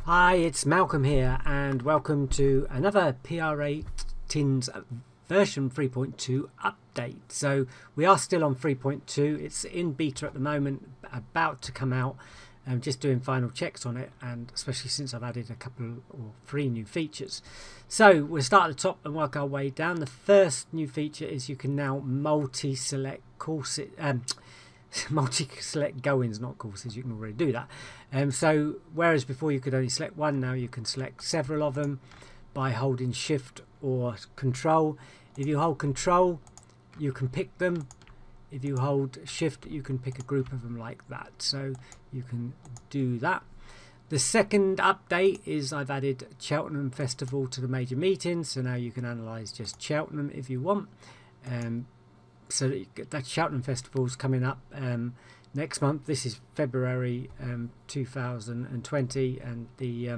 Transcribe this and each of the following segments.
Hi, it's Malcolm here and welcome to another PR Ratings version 3.2 update. So we are still on 3.2, it's in beta at the moment, about to come out. I'm just doing final checks on it, and especially since I've added a couple or three new features. So we'll start at the top and work our way down. The first new feature is you can now multi-select courses, multi-select go-ins, not courses. You can already do that. So whereas before you could only select one, now you can select several of them by holding shift or control. If you hold control, you can pick them. If you hold shift, you can pick a group of them like that. So you can do that. The second update is I've added Cheltenham Festival to the major meetings. So now you can analyse just Cheltenham if you want. So that Cheltenham Festival is coming up next month. This is February 2020, and the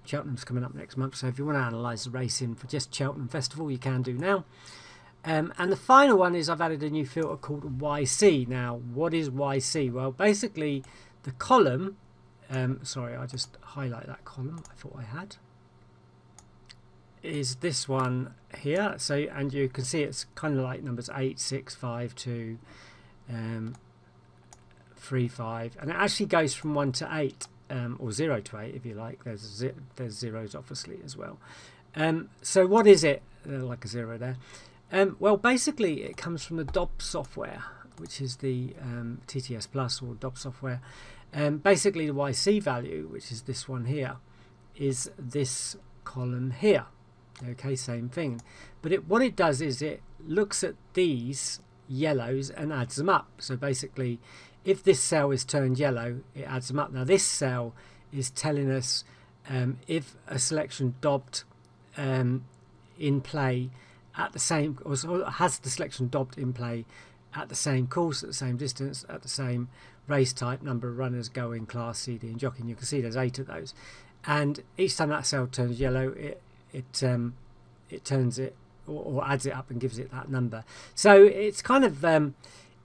Cheltenham's coming up next month. So if you want to analyse the racing for just Cheltenham Festival, you can do now. And the final one is I've added a new filter called YC. Now, what is YC? Well, basically the column, sorry, I just highlight that column I thought I had, is this one here. So, and you can see it's kind of like numbers 8, 6, 5, 2, 3, 5, and it actually goes from 1 to 8, or 0 to 8 if you like. There's zeros obviously as well. So what is it? Like a zero there. Well, basically it comes from the DOB software, which is the TTS Plus or DOB software. Basically the YC value, which is this one here, is this column here. Okay, same thing, but what it does is it looks at these yellows and adds them up. So basically, if this cell is turned yellow, it adds them up. Now this cell is telling us if a selection dobbed in play at the same, or has the selection dobbed in play at the same course, at the same distance, at the same race type, number of runners going, class, CD and jockeying. You can see there's 8 of those, and each time that cell turns yellow, it turns it or adds it up and gives it that number. So it's kind of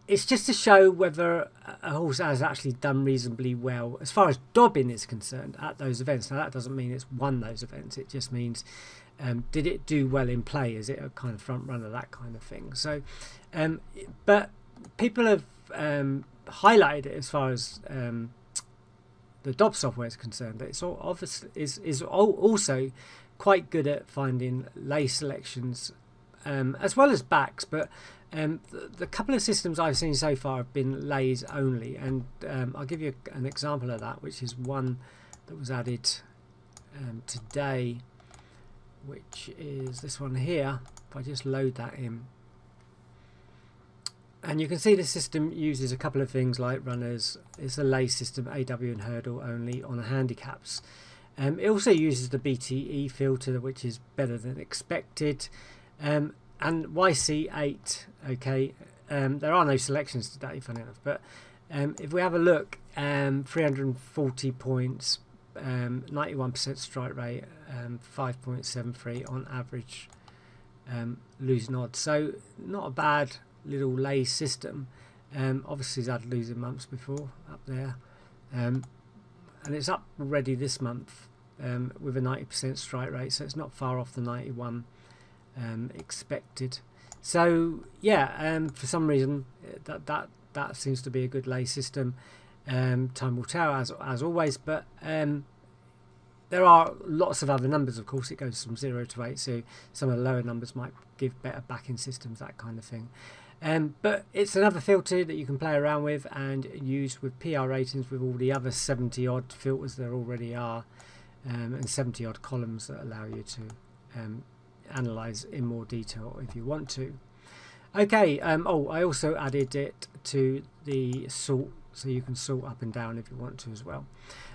it's just to show whether a horse has actually done reasonably well as far as dobbing is concerned at those events. Now that doesn't mean it's won those events, it just means did it do well in play, is it a kind of front runner, that kind of thing. So but people have highlighted it as far as the DOB software is concerned, that it's all obviously is also quite good at finding lay selections as well as backs, but the couple of systems I've seen so far have been lays only, and I'll give you an example of that, which is one that was added today, which is this one here. If I just load that in, and you can see the system uses a couple of things like runners. It's a lay system, AW and hurdle only on the handicaps. It also uses the BTE filter, which is better than expected, and YC8. Okay, there are no selections today, funny enough, but if we have a look, 340 points, 91% strike rate, 5.73 on average losing odds. So not a bad little lay system. Obviously, he's had losing months before up there. And it's up already this month with a 90% strike rate, so it's not far off the 91 expected. So yeah, for some reason that seems to be a good lay system. Time will tell, as always, but there are lots of other numbers. Of course, it goes from 0 to 8, so some of the lower numbers might give better backing systems, that kind of thing. But it's another filter that you can play around with and use with PR ratings with all the other 70 odd filters there already are, and 70 odd columns that allow you to analyze in more detail if you want to. Okay, oh, I also added it to the sort, so you can sort up and down if you want to as well.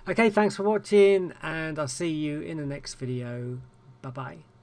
Okay, thanks for watching, and I'll see you in the next video. Bye bye.